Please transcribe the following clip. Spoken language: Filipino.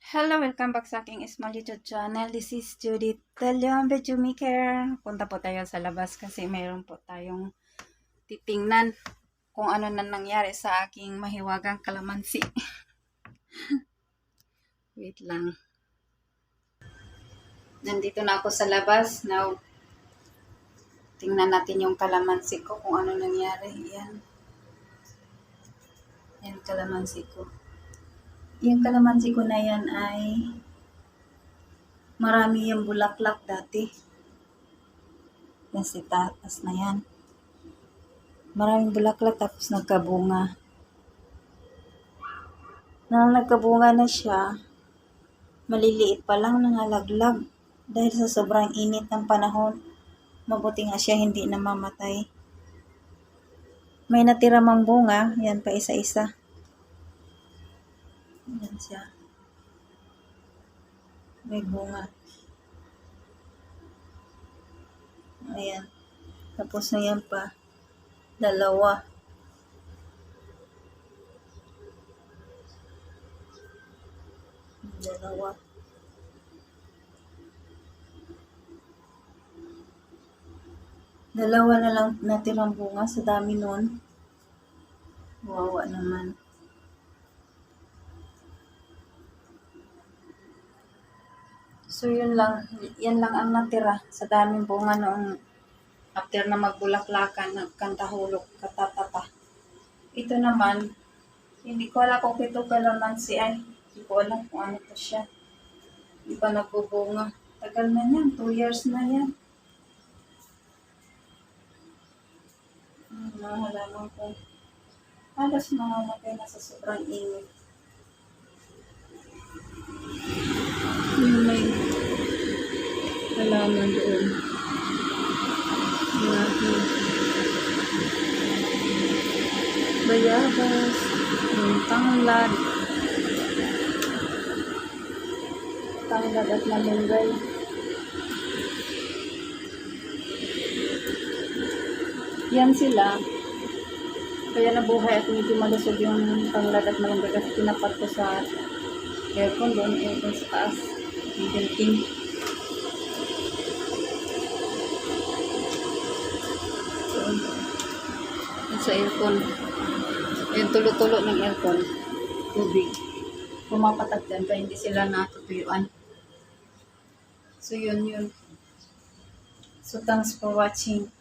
Hello, welcome back sa aking small YouTube channel. This is Judith Dalion, Video Maker. Punta po tayo sa labas kasi mayroon po tayong titingnan kung ano na nangyari sa aking mahiwagang kalamansi. Wait lang. Nandito na ako sa labas. Now, tingnan natin yung kalamansi ko kung ano nangyari. Yan. Yan kalamansi ko. Yung kalamansi ko na yan ay marami yung bulaklak dati. Yan si taas na yan. Maraming bulaklak tapos nagkabunga. Nang nagkabunga na siya, maliliit pa lang, nangalaglag. Dahil sa sobrang init ng panahon, mabuti nga siya hindi namamatay. May natira mang bunga, yan pa isa-isa. Yan siya. May bunga. Ayan. Tapos na yan pa. Dalawa. Dalawa na lang natirang bunga sa dami nun. Wawa naman. So yan lang ang natira sa daming bunga noong after na magbulaklakan, nagkantahulog, katatata. Ito naman, hindi ko alam kung ito kalamansi ay. Hindi ko alam kung ano to siya. Hindi pa nagbubunga. Tagal na yan, 2 years na yan. Mga halaman ko. Halos mamamatay na sa sobrang init. Yung may halaman doon. Bayabas, yung tanglad at malunggay. Yan sila. Kaya nabuhay at medyo malusog yung tanglad at malunggay kasi tinapat ko sa aircon doon, aircon sa taas. Yung building. Sa aircon. Yung tulo-tulo ng aircon. Tubig. Pumapatag dyan kaya hindi sila natutuyuan. So yun. So thanks for watching.